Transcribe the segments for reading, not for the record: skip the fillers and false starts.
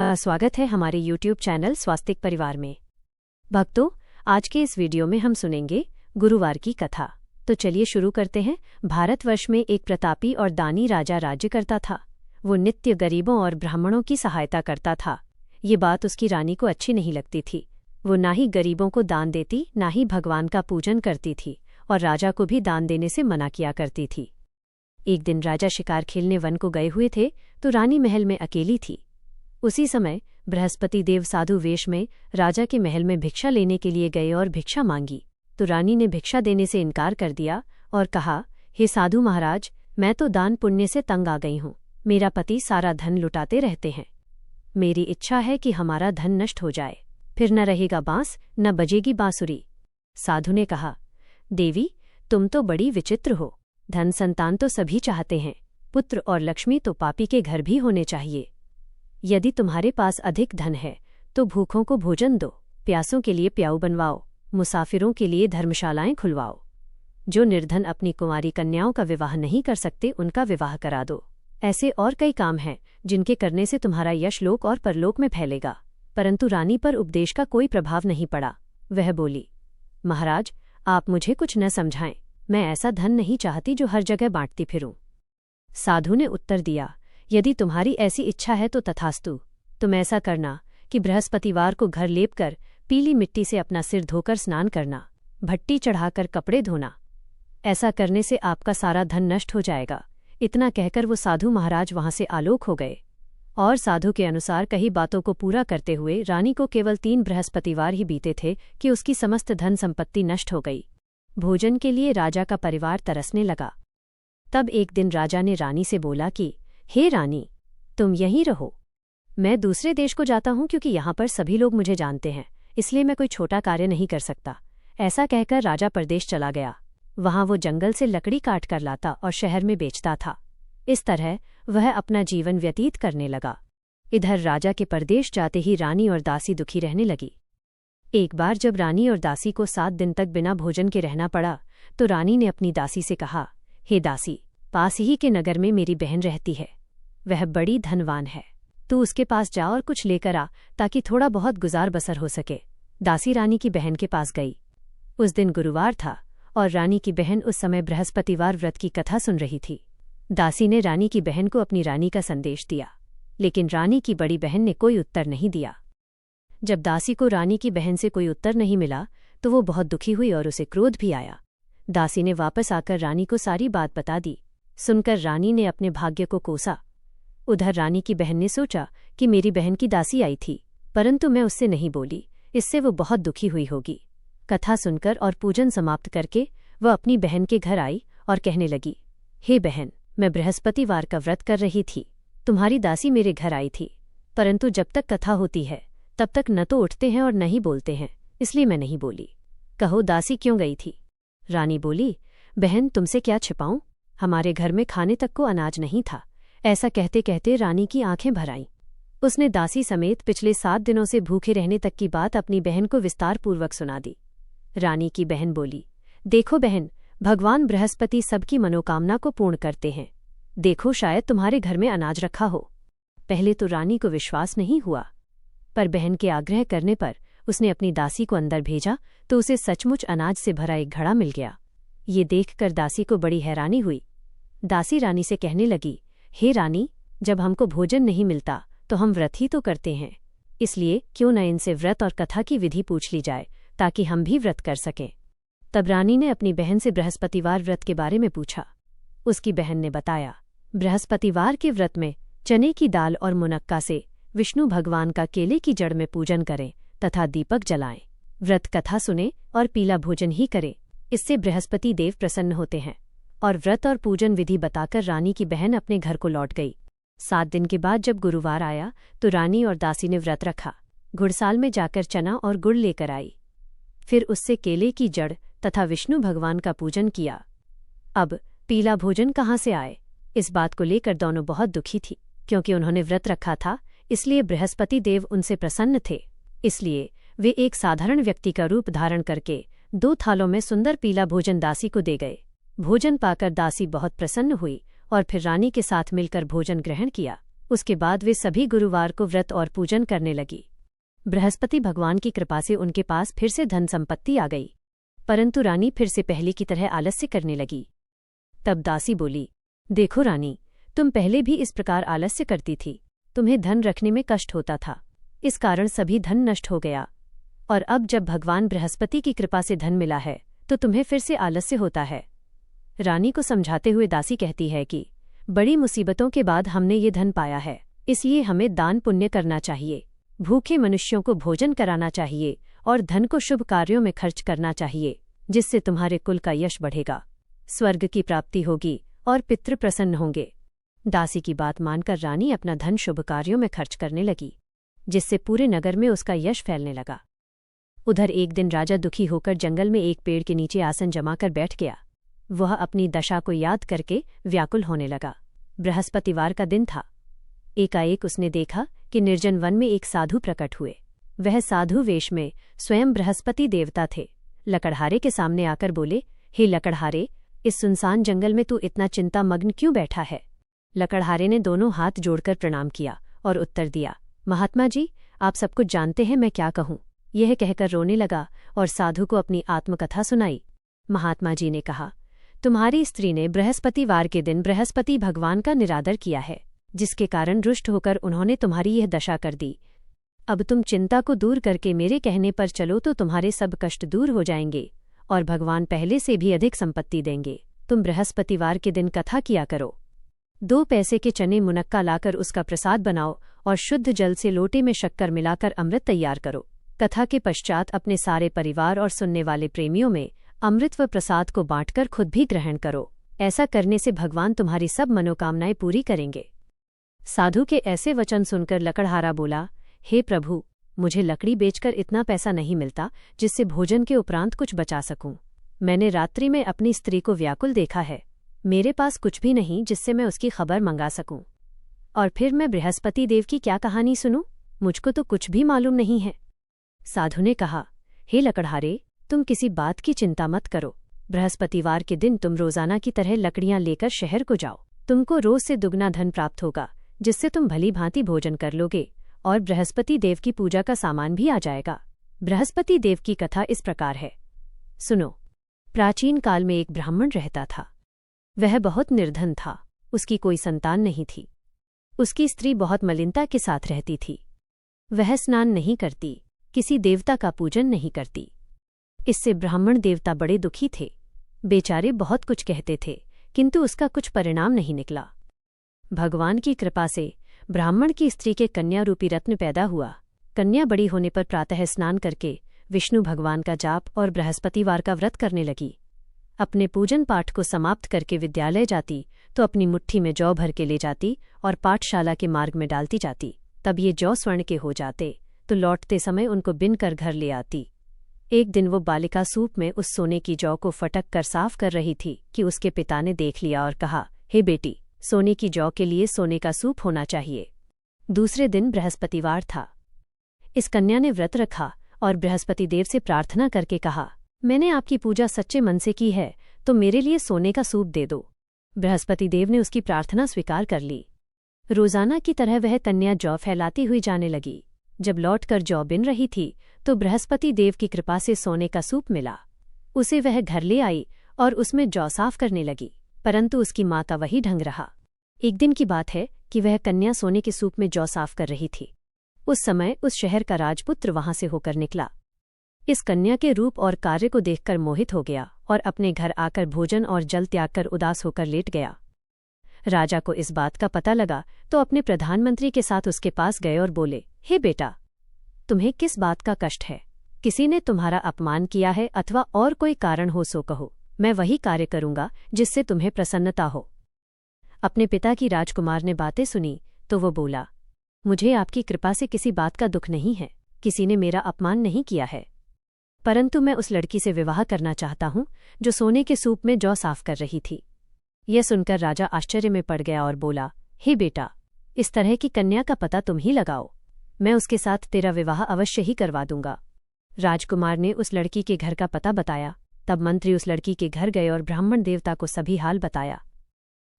स्वागत है हमारे YouTube चैनल स्वास्तिक परिवार में। भक्तों, आज के इस वीडियो में हम सुनेंगे गुरुवार की कथा। तो चलिए शुरू करते हैं। भारतवर्ष में एक प्रतापी और दानी राजा राज्य करता था। वो नित्य गरीबों और ब्राह्मणों की सहायता करता था। ये बात उसकी रानी को अच्छी नहीं लगती थी। वो ना ही गरीबों को दान देती, ना ही भगवान का पूजन करती थी, और राजा को भी दान देने से मना किया करती थी। एक दिन राजा शिकार खेलने वन को गए हुए थे, तो रानी महल में अकेली थी। उसी समय बृहस्पति देव साधु वेश में राजा के महल में भिक्षा लेने के लिए गए और भिक्षा मांगी। तो रानी ने भिक्षा देने से इनकार कर दिया और कहा, हे साधु महाराज, मैं तो दान पुण्य से तंग आ गई हूँ। मेरा पति सारा धन लुटाते रहते हैं। मेरी इच्छा है कि हमारा धन नष्ट हो जाए, फिर न रहेगा बांस, न बजेगी बांसुरी। साधु ने कहा, देवी, तुम तो बड़ी विचित्र हो। धन संतान तो सभी चाहते हैं, पुत्र और लक्ष्मी तो पापी के घर भी होने चाहिए। यदि तुम्हारे पास अधिक धन है तो भूखों को भोजन दो, प्यासों के लिए प्याऊ बनवाओ, मुसाफिरों के लिए धर्मशालाएं खुलवाओ। जो निर्धन अपनी कुंवारी कन्याओं का विवाह नहीं कर सकते, उनका विवाह करा दो। ऐसे और कई काम हैं जिनके करने से तुम्हारा यश लोक और परलोक में फैलेगा। परंतु रानी पर उपदेश का कोई प्रभाव नहीं पड़ा। वह बोली, महाराज, आप मुझे कुछ न समझाएं। मैं ऐसा धन नहीं चाहती जो हर जगह बांटती फिरूं। साधु ने उत्तर दिया, यदि तुम्हारी ऐसी इच्छा है तो तथास्तु। तुम ऐसा करना कि बृहस्पतिवार को घर लेपकर पीली मिट्टी से अपना सिर धोकर स्नान करना, भट्टी चढ़ाकर कपड़े धोना। ऐसा करने से आपका सारा धन नष्ट हो जाएगा। इतना कहकर वो साधु महाराज वहां से आलोक हो गए। और साधु के अनुसार कही बातों को पूरा करते हुए रानी को केवल 3 बृहस्पतिवार ही बीते थे कि उसकी समस्त धन संपत्ति नष्ट हो गई। भोजन के लिए राजा का परिवार तरसने लगा। तब एक दिन राजा ने रानी से बोला कि, हे रानी, तुम यहीं रहो। मैं दूसरे देश को जाता हूं क्योंकि यहाँ पर सभी लोग मुझे जानते हैं, इसलिए मैं कोई छोटा कार्य नहीं कर सकता। ऐसा कहकर राजा परदेश चला गया। वहां वो जंगल से लकड़ी काट कर लाता और शहर में बेचता था। इस तरह वह अपना जीवन व्यतीत करने लगा। इधर राजा के परदेश जाते ही रानी और दासी दुखी रहने लगी। एक बार जब रानी और दासी को 7 दिन तक बिना भोजन के रहना पड़ा, तो रानी ने अपनी दासी से कहा, हे दासी, पास ही के नगर में मेरी बहन रहती है। वह बड़ी धनवान है। तू उसके पास जा और कुछ लेकर आ, ताकि थोड़ा बहुत गुजार बसर हो सके। दासी रानी की बहन के पास गई। उस दिन गुरुवार था और रानी की बहन उस समय बृहस्पतिवार व्रत की कथा सुन रही थी। दासी ने रानी की बहन को अपनी रानी का संदेश दिया, लेकिन रानी की बड़ी बहन ने कोई उत्तर नहीं दिया। जब दासी को रानी की बहन से कोई उत्तर नहीं मिला तो वो बहुत दुखी हुई और उसे क्रोध भी आया। दासी ने वापस आकर रानी को सारी बात बता दी। सुनकर रानी ने अपने भाग्य को कोसा। उधर रानी की बहन ने सोचा कि मेरी बहन की दासी आई थी, परंतु मैं उससे नहीं बोली, इससे वो बहुत दुखी हुई होगी। कथा सुनकर और पूजन समाप्त करके वह अपनी बहन के घर आई और कहने लगी, हे बहन, मैं बृहस्पतिवार का व्रत कर रही थी। तुम्हारी दासी मेरे घर आई थी, परंतु जब तक कथा होती है तब तक न तो उठते हैं और न ही बोलते हैं, इसलिए मैं नहीं बोली। कहो, दासी क्यों गई थी? रानी बोली, बहन, तुमसे क्या छिपाऊं? हमारे घर में खाने तक को अनाज नहीं था। ऐसा कहते कहते रानी की आंखें भर आईं। उसने दासी समेत पिछले 7 दिनों से भूखे रहने तक की बात अपनी बहन को विस्तारपूर्वक सुना दी। रानी की बहन बोली, देखो बहन, भगवान बृहस्पति सबकी मनोकामना को पूर्ण करते हैं। देखो, शायद तुम्हारे घर में अनाज रखा हो। पहले तो रानी को विश्वास नहीं हुआ, पर बहन के आग्रह करने पर उसने अपनी दासी को अंदर भेजा तो उसे सचमुच अनाज से भरा एक घड़ा मिल गया। ये देखकर दासी को बड़ी हैरानी हुई। दासी रानी से कहने लगी, हे रानी, जब हमको भोजन नहीं मिलता तो हम व्रत ही तो करते हैं, इसलिए क्यों न इनसे व्रत और कथा की विधि पूछ ली जाए, ताकि हम भी व्रत कर सकें। तब रानी ने अपनी बहन से बृहस्पतिवार व्रत के बारे में पूछा। उसकी बहन ने बताया, बृहस्पतिवार के व्रत में चने की दाल और मुनक्का से विष्णु भगवान का केले की जड़ में पूजन करें तथा दीपक जलाएं। व्रत कथा सुने और पीला भोजन ही करें, इससे बृहस्पति देव प्रसन्न होते हैं। और व्रत और पूजन विधि बताकर रानी की बहन अपने घर को लौट गई। 7 दिन के बाद जब गुरुवार आया तो रानी और दासी ने व्रत रखा। घुड़साल में जाकर चना और गुड़ लेकर आई। फिर उससे केले की जड़ तथा विष्णु भगवान का पूजन किया। अब पीला भोजन कहाँ से आए, इस बात को लेकर दोनों बहुत दुखी थी, क्योंकि उन्होंने व्रत रखा था, इसलिए बृहस्पति देव उनसे प्रसन्न थे। इसलिए वे एक साधारण व्यक्ति का रूप धारण करके 2 थालों में सुंदर पीला भोजन दासी को दे गए। भोजन पाकर दासी बहुत प्रसन्न हुई और फिर रानी के साथ मिलकर भोजन ग्रहण किया। उसके बाद वे सभी गुरुवार को व्रत और पूजन करने लगी। बृहस्पति भगवान की कृपा से उनके पास फिर से धन संपत्ति आ गई, परंतु रानी फिर से पहले की तरह आलस्य करने लगी। तब दासी बोली, देखो रानी, तुम पहले भी इस प्रकार आलस्य करती थी, तुम्हें धन रखने में कष्ट होता था, इस कारण सभी धन नष्ट हो गया, और अब जब भगवान बृहस्पति की कृपा से धन मिला है तो तुम्हें फिर से आलस्य होता है। रानी को समझाते हुए दासी कहती है कि बड़ी मुसीबतों के बाद हमने ये धन पाया है, इसलिए हमें दान पुण्य करना चाहिए, भूखे मनुष्यों को भोजन कराना चाहिए और धन को शुभ कार्यों में खर्च करना चाहिए, जिससे तुम्हारे कुल का यश बढ़ेगा, स्वर्ग की प्राप्ति होगी और पितृ प्रसन्न होंगे। दासी की बात मानकर रानी अपना धन शुभ कार्यों में खर्च करने लगी, जिससे पूरे नगर में उसका यश फैलने लगा। उधर एक दिन राजा दुखी होकर जंगल में एक पेड़ के नीचे आसन जमाकर बैठ गया। वह अपनी दशा को याद करके व्याकुल होने लगा। बृहस्पतिवार का दिन था। एकाएक उसने देखा कि निर्जन वन में एक साधु प्रकट हुए। वह साधु वेश में स्वयं बृहस्पति देवता थे। लकड़हारे के सामने आकर बोले, हे लकड़हारे, इस सुनसान जंगल में तू इतना चिंतामग्न क्यों बैठा है? लकड़हारे ने दोनों हाथ जोड़कर प्रणाम किया और उत्तर दिया, महात्मा जी, आप सब कुछ जानते हैं, मैं क्या कहूँ। यह कहकर रोने लगा और साधु को अपनी आत्मकथा सुनाई। महात्मा जी ने कहा, तुम्हारी स्त्री ने बृहस्पतिवार के दिन बृहस्पति भगवान का निरादर किया है, जिसके कारण रुष्ट होकर उन्होंने तुम्हारी यह दशा कर दी। अब तुम चिंता को दूर करके मेरे कहने पर चलो तो तुम्हारे सब कष्ट दूर हो जाएंगे और भगवान पहले से भी अधिक संपत्ति देंगे। तुम बृहस्पतिवार के दिन कथा किया करो। 2 पैसे के चने मुनक्का लाकर उसका प्रसाद बनाओ और शुद्ध जल से लोटे में शक्कर मिलाकर अमृत तैयार करो। कथा के पश्चात अपने सारे परिवार और सुनने वाले प्रेमियों में अमृत व प्रसाद को बांटकर खुद भी ग्रहण करो। ऐसा करने से भगवान तुम्हारी सब मनोकामनाएं पूरी करेंगे। साधु के ऐसे वचन सुनकर लकड़हारा बोला, हे प्रभु, मुझे लकड़ी बेचकर इतना पैसा नहीं मिलता जिससे भोजन के उपरांत कुछ बचा सकूं। मैंने रात्रि में अपनी स्त्री को व्याकुल देखा है। मेरे पास कुछ भी नहीं जिससे मैं उसकी खबर मंगा सकूं। और फिर मैं बृहस्पति देव की क्या कहानी सुनूं? मुझको तो कुछ भी मालूम नहीं है। साधु ने कहा, हे लकड़हारे, तुम किसी बात की चिंता मत करो। बृहस्पतिवार के दिन तुम रोजाना की तरह लकड़ियां लेकर शहर को जाओ। तुमको रोज से दुगना धन प्राप्त होगा, जिससे तुम भली भांति भोजन कर लोगे और बृहस्पति देव की पूजा का सामान भी आ जाएगा। बृहस्पति देव की कथा इस प्रकार है, सुनो। प्राचीन काल में एक ब्राह्मण रहता था। वह बहुत निर्धन था। उसकी कोई संतान नहीं थी। उसकी स्त्री बहुत मलिनता के साथ रहती थी। वह स्नान नहीं करती, किसी देवता का पूजन नहीं करती। इससे ब्राह्मण देवता बड़े दुखी थे। बेचारे बहुत कुछ कहते थे, किंतु उसका कुछ परिणाम नहीं निकला। भगवान की कृपा से ब्राह्मण की स्त्री के कन्या रूपी रत्न पैदा हुआ। कन्या बड़ी होने पर प्रातः स्नान करके विष्णु भगवान का जाप और बृहस्पतिवार का व्रत करने लगी। अपने पूजन पाठ को समाप्त करके विद्यालय जाती तो अपनी मुट्ठी में जौ भर के ले जाती और पाठशाला के मार्ग में डालती जाती। तब ये जौ स्वर्ण के हो जाते तो लौटते समय उनको बिन कर घर ले आती। एक दिन वो बालिका सूप में उस सोने की जौ को फटक कर साफ कर रही थी कि उसके पिता ने देख लिया और कहा, हे बेटी, सोने की जौ के लिए सोने का सूप होना चाहिए। दूसरे दिन बृहस्पतिवार था। इस कन्या ने व्रत रखा और बृहस्पति देव से प्रार्थना करके कहा, मैंने आपकी पूजा सच्चे मन से की है, तो मेरे लिए सोने का सूप दे दो। बृहस्पति देव ने उसकी प्रार्थना स्वीकार कर ली। रोजाना की तरह वह कन्या जौ फैलाती हुई जाने लगी। जब लौटकर जौ बिन रही थी तो बृहस्पति देव की कृपा से सोने का सूप मिला। उसे वह घर ले आई और उसमें जौ साफ करने लगी, परंतु उसकी माँ का वही ढंग रहा। एक दिन की बात है कि वह कन्या सोने के सूप में जौ साफ कर रही थी। उस समय उस शहर का राजपुत्र वहां से होकर निकला। इस कन्या के रूप और कार्य को देखकर मोहित हो गया और अपने घर आकर भोजन और जल त्याग कर उदास होकर लेट गया। राजा को इस बात का पता लगा तो अपने प्रधानमंत्री के साथ उसके पास गए और बोले, हे बेटा, तुम्हें किस बात का कष्ट है? किसी ने तुम्हारा अपमान किया है अथवा और कोई कारण हो सो कहो, मैं वही कार्य करूंगा जिससे तुम्हें प्रसन्नता हो। अपने पिता की राजकुमार ने बातें सुनी तो वो बोला, मुझे आपकी कृपा से किसी बात का दुख नहीं है, किसी ने मेरा अपमान नहीं किया है, परंतु मैं उस लड़की से विवाह करना चाहता हूं जो सोने के सूप में जौ साफ कर रही थी। यह सुनकर राजा आश्चर्य में पड़ गया और बोला, हे बेटा, इस तरह की कन्या का पता तुम ही लगाओ, मैं उसके साथ तेरा विवाह अवश्य ही करवा दूंगा। राजकुमार ने उस लड़की के घर का पता बताया। तब मंत्री उस लड़की के घर गए और ब्राह्मण देवता को सभी हाल बताया।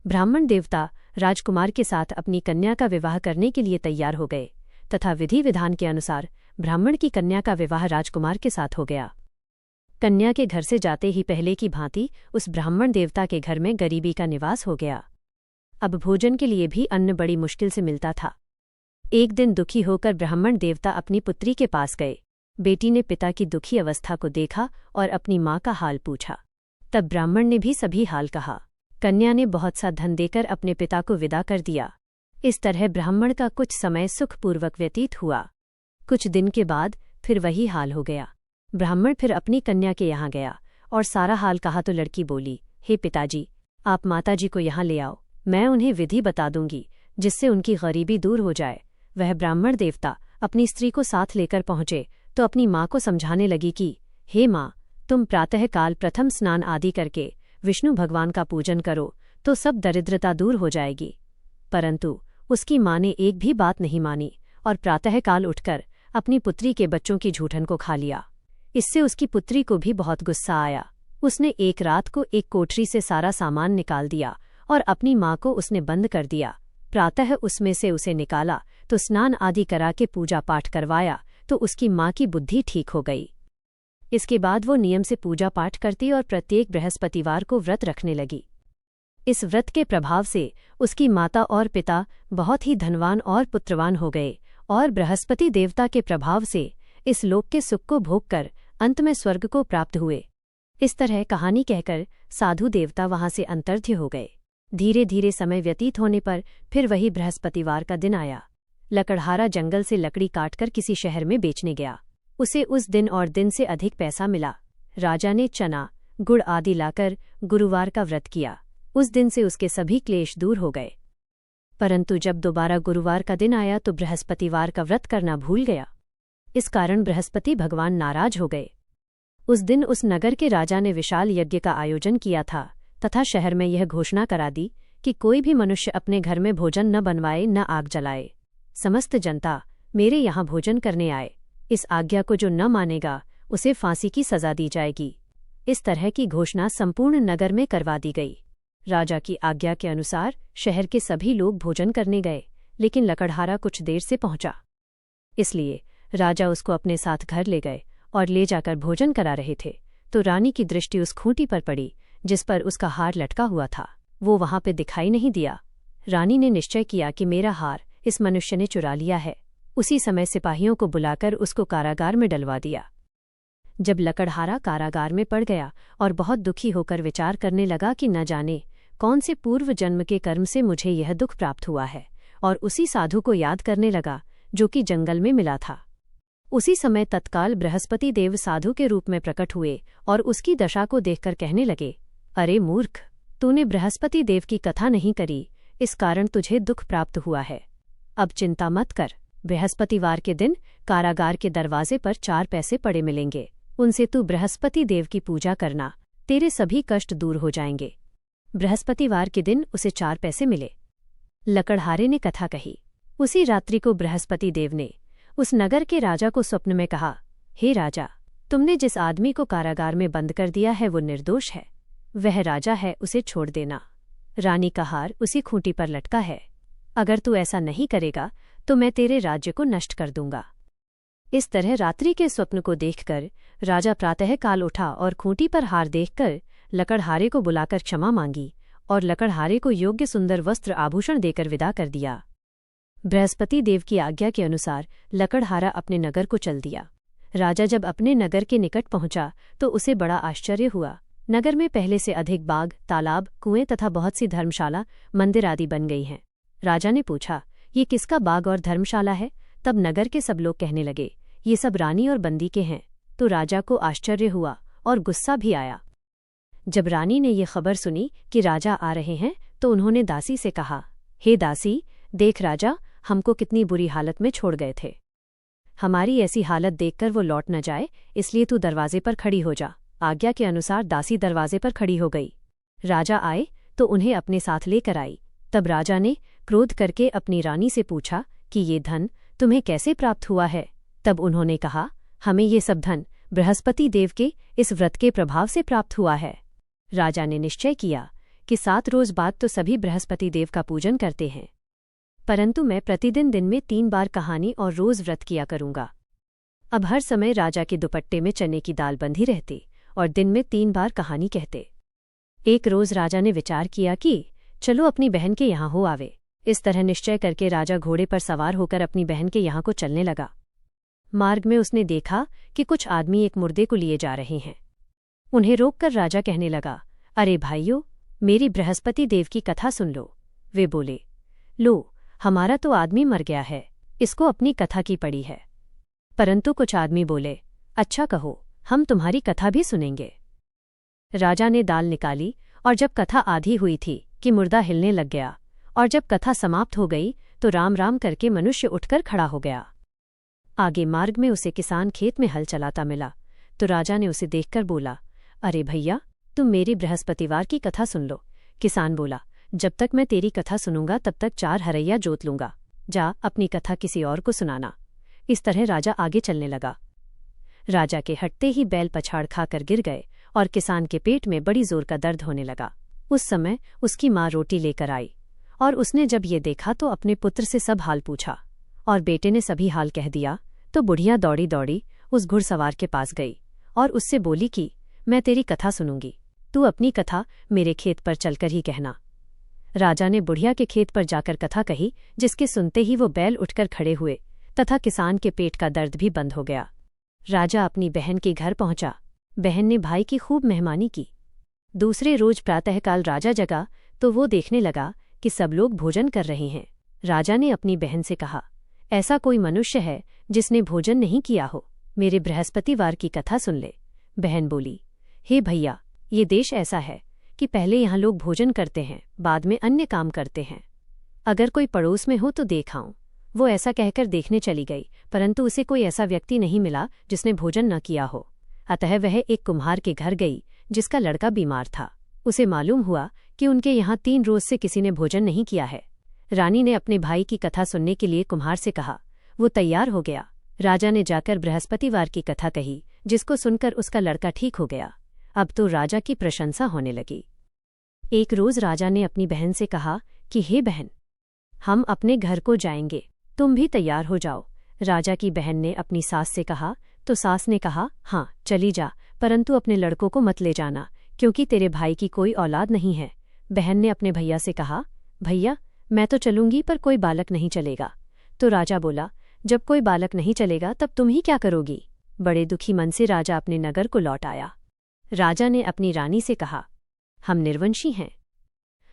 ब्राह्मण देवता राजकुमार के साथ अपनी कन्या का विवाह करने के लिए तैयार हो गए तथा विधि विधान के अनुसार ब्राह्मण की कन्या का विवाह राजकुमार के साथ हो गया। कन्या के घर से जाते ही पहले की भांति उस ब्राह्मण देवता के घर में गरीबी का निवास हो गया। अब भोजन के लिए भी अन्न बड़ी मुश्किल से मिलता था। एक दिन दुखी होकर ब्राह्मण देवता अपनी पुत्री के पास गए। बेटी ने पिता की दुखी अवस्था को देखा और अपनी माँ का हाल पूछा। तब ब्राह्मण ने भी सभी हाल कहा। कन्या ने बहुत सा धन देकर अपने पिता को विदा कर दिया। इस तरह ब्राह्मण का कुछ समय सुखपूर्वक व्यतीत हुआ। कुछ दिन के बाद फिर वही हाल हो गया। ब्राह्मण फिर अपनी कन्या के यहाँ गया और सारा हाल कहा तो लड़की बोली, हे पिताजी, आप माताजी को यहाँ ले आओ, मैं उन्हें विधि बता दूंगी जिससे उनकी गरीबी दूर हो जाए। वह ब्राह्मण देवता अपनी स्त्री को साथ लेकर पहुंचे तो अपनी माँ को समझाने लगी कि हे माँ, तुम प्रातःकाल प्रथम स्नान आदि करके विष्णु भगवान का पूजन करो तो सब दरिद्रता दूर हो जाएगी। परंतु उसकी माँ ने एक भी बात नहीं मानी और प्रातःकाल उठकर अपनी पुत्री के बच्चों की झूठन को खा लिया। इससे उसकी पुत्री को भी बहुत गुस्सा आया। उसने एक रात को एक कोठरी से सारा सामान निकाल दिया और अपनी माँ को उसने बंद कर दिया। प्रातः उसमें से उसे निकाला तो स्नान आदि करा के पूजा पाठ करवाया तो उसकी माँ की बुद्धि ठीक हो गई। इसके बाद वो नियम से पूजा पाठ करती और प्रत्येक बृहस्पतिवार को व्रत रखने लगी। इस व्रत के प्रभाव से उसकी माता और पिता बहुत ही धनवान और पुत्रवान हो गए और बृहस्पति देवता के प्रभाव से इस लोक के सुख को भोगकर अंत में स्वर्ग को प्राप्त हुए। इस तरह कहानी कहकर साधु देवता वहां से अंतर्ध्य हो गए। धीरे धीरे समय व्यतीत होने पर फिर वही बृहस्पतिवार का दिन आया। लकड़हारा जंगल से लकड़ी काटकर किसी शहर में बेचने गया। उसे उस दिन और दिन से अधिक पैसा मिला। राजा ने चना, गुड़ आदि लाकर गुरुवार का व्रत किया। उस दिन से उसके सभी क्लेश दूर हो गए। परंतु जब दोबारा गुरुवार का दिन आया तो बृहस्पतिवार का व्रत करना भूल गया। इस कारण बृहस्पति भगवान नाराज हो गए। उस दिन उस नगर के राजा ने विशाल यज्ञ का आयोजन किया था तथा शहर में यह घोषणा करा दी कि कोई भी मनुष्य अपने घर में भोजन न बनवाए न आग जलाए। समस्त जनता मेरे यहाँ भोजन करने आए। इस आज्ञा को जो न मानेगा उसे फांसी की सजा दी जाएगी। इस तरह की घोषणा संपूर्ण नगर में करवा दी गई। राजा की आज्ञा के अनुसार शहर के सभी लोग भोजन करने गए, लेकिन लकड़हारा कुछ देर से पहुंचा। इसलिए राजा उसको अपने साथ घर ले गए और ले जाकर भोजन करा रहे थे तो रानी की दृष्टि उस खूंटी पर पड़ी जिस पर उसका हार लटका हुआ था। वो वहां पे दिखाई नहीं दिया। रानी ने निश्चय किया कि मेरा हार इस मनुष्य ने चुरा लिया है। उसी समय सिपाहियों को बुलाकर उसको कारागार में डलवा दिया। जब लकड़हारा कारागार में पड़ गया और बहुत दुखी होकर विचार करने लगा कि न जाने कौन से पूर्व जन्म के कर्म से मुझे यह दुख प्राप्त हुआ है, और उसी साधु को याद करने लगा जो कि जंगल में मिला था। उसी समय तत्काल बृहस्पति देव साधु के रूप में प्रकट हुए और उसकी दशा को देखकर कहने लगे, अरे मूर्ख, तूने बृहस्पति देव की कथा नहीं करी, इस कारण तुझे दुख प्राप्त हुआ है। अब चिंता मत कर। बृहस्पतिवार के दिन कारागार के दरवाजे पर 4 पैसे पड़े मिलेंगे। उनसे तू बृहस्पति देव की पूजा करना, तेरे सभी कष्ट दूर हो जाएंगे। बृहस्पतिवार के दिन उसे 4 पैसे मिले। लकड़हारे ने कथा कही। उसी रात्रि को बृहस्पति देव ने उस नगर के राजा को स्वप्न में कहा, हे राजा, तुमने जिस आदमी को कारागार में बंद कर दिया है वो निर्दोष है। वह राजा है, उसे छोड़ देना। रानी का हार उसी खूंटी पर लटका है। अगर तू ऐसा नहीं करेगा तो मैं तेरे राज्य को नष्ट कर दूंगा। इस तरह रात्रि के स्वप्न को देखकर राजा प्रातःकाल उठा और खूंटी पर हार देखकर लकड़हारे को बुलाकर क्षमा मांगी और लकड़हारे को योग्य सुंदर वस्त्र आभूषण देकर विदा कर दिया। बृहस्पति देव की आज्ञा के अनुसार लकड़हारा अपने नगर को चल दिया। राजा जब अपने नगर के निकट पहुंचा तो उसे बड़ा आश्चर्य हुआ। नगर में पहले से अधिक बाग, तालाब, कुएं तथा बहुत सी धर्मशाला, मंदिर आदि बन गई हैं। राजा ने पूछा, ये किसका बाग और धर्मशाला है? तब नगर के सब लोग कहने लगे, ये सब रानी और बंदी के हैं। तो राजा को आश्चर्य हुआ और गुस्सा भी आया। जब रानी ने ये खबर सुनी कि राजा आ रहे हैं तो उन्होंने दासी से कहा, हे दासी, देख राजा हमको कितनी बुरी हालत में छोड़ गए थे। हमारी ऐसी हालत देखकर वो लौट न जाए, इसलिए तू दरवाजे पर खड़ी हो जा। आज्ञा के अनुसार दासी दरवाजे पर खड़ी हो गई। राजा आए तो उन्हें अपने साथ लेकर आई। तब राजा ने क्रोध करके अपनी रानी से पूछा कि ये धन तुम्हें कैसे प्राप्त हुआ है? तब उन्होंने कहा, हमें ये सब धन बृहस्पति देव के इस व्रत के प्रभाव से प्राप्त हुआ है। राजा ने निश्चय किया कि 7 रोज बाद तो सभी बृहस्पति देव का पूजन करते हैं, परंतु मैं प्रतिदिन दिन में 3 बार कहानी और रोज व्रत किया करूंगा। अब हर समय राजा के दुपट्टे में चने की दाल बंधी रहती और दिन में 3 बार कहानी कहते। एक रोज राजा ने विचार किया कि चलो अपनी बहन के यहाँ हो आवे। इस तरह निश्चय करके राजा घोड़े पर सवार होकर अपनी बहन के यहाँ को चलने लगा। मार्ग में उसने देखा कि कुछ आदमी एक मुर्दे को लिए जा रहे हैं। उन्हें रोककर राजा कहने लगा, अरे भाइयों, मेरी बृहस्पति देव की कथा सुन लो। वे बोले, लो, हमारा तो आदमी मर गया है, इसको अपनी कथा की पड़ी है। परंतु कुछ आदमी बोले, अच्छा कहो, हम तुम्हारी कथा भी सुनेंगे। राजा ने दाल निकाली और जब कथा आधी हुई थी कि मुर्दा हिलने लग गया, और जब कथा समाप्त हो गई तो राम राम करके मनुष्य उठकर खड़ा हो गया। आगे मार्ग में उसे किसान खेत में हल चलाता मिला तो राजा ने उसे देखकर बोला, अरे भैया, तुम मेरी बृहस्पतिवार की कथा सुन लो। किसान बोला, जब तक मैं तेरी कथा सुनूंगा तब तक 4 हरैया जोत लूंगा, जा अपनी कथा किसी और को सुनाना। इस तरह राजा आगे चलने लगा। राजा के हटते ही बैल पछाड़ खाकर गिर गए और किसान के पेट में बड़ी जोर का दर्द होने लगा। उस समय उसकी माँ रोटी लेकर आई और उसने जब ये देखा तो अपने पुत्र से सब हाल पूछा और बेटे ने सभी हाल कह दिया तो बुढ़िया दौड़ी दौड़ी उस घुड़सवार के पास गई और उससे बोली कि मैं तेरी कथा सुनूंगी, तू अपनी कथा मेरे खेत पर चलकर ही कहना। राजा ने बुढ़िया के खेत पर जाकर कथा कही, जिसके सुनते ही वो बैल उठकर खड़े हुए तथा किसान के पेट का दर्द भी बंद हो गया। राजा अपनी बहन के घर पहुंचा। बहन ने भाई की खूब मेहमानी की। दूसरे रोज प्रातःकाल राजा जगा तो वो देखने लगा कि सब लोग भोजन कर रहे हैं। राजा ने अपनी बहन से कहा, ऐसा कोई मनुष्य है जिसने भोजन नहीं किया हो, मेरे बृहस्पतिवार की कथा सुन ले। बहन बोली, हे भैया, ये देश ऐसा है कि पहले यहाँ लोग भोजन करते हैं, बाद में अन्य काम करते हैं। अगर कोई पड़ोस में हो तो देखाऊं। वो ऐसा कहकर देखने चली गई, परंतु उसे कोई ऐसा व्यक्ति नहीं मिला जिसने भोजन न किया हो। अतः वह एक कुम्हार के घर गई जिसका लड़का बीमार था। उसे मालूम हुआ कि उनके यहाँ 3 रोज से किसी ने भोजन नहीं किया है। रानी ने अपने भाई की कथा सुनने के लिए कुम्हार से कहा। वो तैयार हो गया। राजा ने जाकर बृहस्पतिवार की कथा कही, जिसको सुनकर उसका लड़का ठीक हो गया। अब तो राजा की प्रशंसा होने लगी। एक रोज राजा ने अपनी बहन से कहा कि हे बहन, हम अपने घर को जाएंगे, तुम भी तैयार हो जाओ। राजा की बहन ने अपनी सास से कहा तो सास ने कहा, हाँ चली जा, परंतु अपने लड़कों को मत ले जाना, क्योंकि तेरे भाई की कोई औलाद नहीं है। बहन ने अपने भैया से कहा, भैया मैं तो चलूंगी पर कोई बालक नहीं चलेगा। तो राजा बोला, जब कोई बालक नहीं चलेगा तब तुम ही क्या करोगी। बड़े दुखी मन से राजा अपने नगर को लौट आया। राजा ने अपनी रानी से कहा, हम निर्वंशी हैं,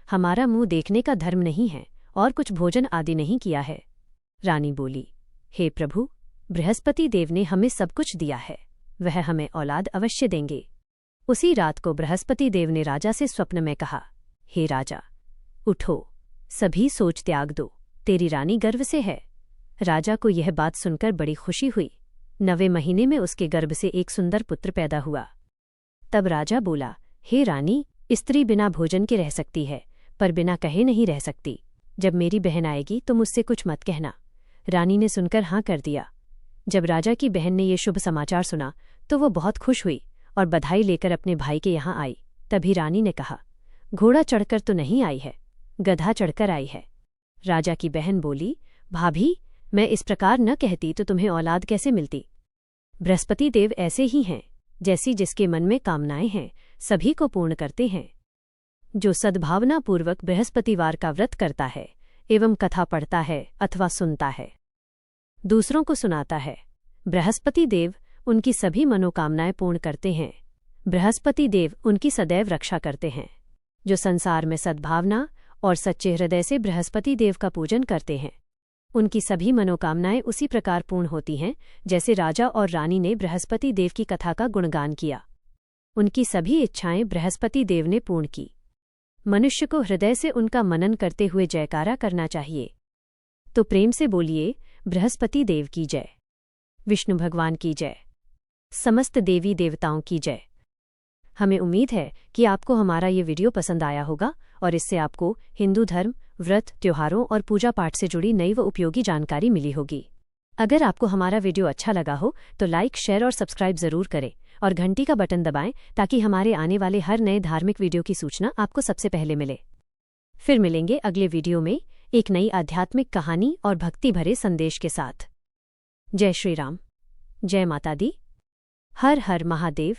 हमारा मुंह देखने का धर्म नहीं है और कुछ भोजन आदि नहीं किया है। रानी बोली, हे प्रभु, बृहस्पति देव ने हमें सब कुछ दिया है, वह हमें औलाद अवश्य देंगे। उसी रात को बृहस्पति देव ने राजा से स्वप्न में कहा, हे राजा, उठो, सभी सोच त्याग दो, तेरी रानी गर्भ से है। राजा को यह बात सुनकर बड़ी खुशी हुई। 9वें महीने में उसके गर्भ से एक सुंदर पुत्र पैदा हुआ। तब राजा बोला, हे रानी, स्त्री बिना भोजन के रह सकती है, पर बिना कहे नहीं रह सकती। जब मेरी बहन आएगी तो मुझसे कुछ मत कहना। रानी ने सुनकर हाँ कर दिया। जब राजा की बहन ने ये शुभ समाचार सुना तो वो बहुत खुश हुई और बधाई लेकर अपने भाई के यहाँ आई। तभी रानी ने कहा, घोड़ा चढ़कर तो नहीं आई है, गधा चढ़कर आई है। राजा की बहन बोली, भाभी, मैं इस प्रकार न कहती तो तुम्हें औलाद कैसे मिलती। बृहस्पति देव ऐसे ही हैं, जैसी जिसके मन में कामनाएं हैं सभी को पूर्ण करते हैं। जो सद्भावनापूर्वक बृहस्पतिवार का व्रत करता है एवं कथा पढ़ता है अथवा सुनता है, दूसरों को सुनाता है, बृहस्पति देव उनकी सभी मनोकामनाएं पूर्ण करते हैं। बृहस्पति देव उनकी सदैव रक्षा करते हैं। जो संसार में सद्भावना और सच्चे हृदय से बृहस्पति देव का पूजन करते हैं, उनकी सभी मनोकामनाएं उसी प्रकार पूर्ण होती हैं जैसे राजा और रानी ने बृहस्पति देव की कथा का गुणगान किया। उनकी सभी इच्छाएं बृहस्पति देव ने पूर्ण की। मनुष्य को हृदय से उनका मनन करते हुए जयकारा करना चाहिए। तो प्रेम से बोलिए, बृहस्पति देव की जय, विष्णु भगवान की जय, समस्त देवी देवताओं की जय। हमें उम्मीद है कि आपको हमारा ये वीडियो पसंद आया होगा और इससे आपको हिंदू धर्म, व्रत, त्योहारों और पूजा पाठ से जुड़ी नई व उपयोगी जानकारी मिली होगी। अगर आपको हमारा वीडियो अच्छा लगा हो तो लाइक, शेयर और सब्सक्राइब जरूर करें और घंटी का बटन दबाएं ताकि हमारे आने वाले हर नए धार्मिक वीडियो की सूचना आपको सबसे पहले मिले। फिर मिलेंगे अगले वीडियो में एक नई आध्यात्मिक कहानी और भक्ति भरे संदेश के साथ। जय श्री राम, जय माता दी, हर हर महादेव।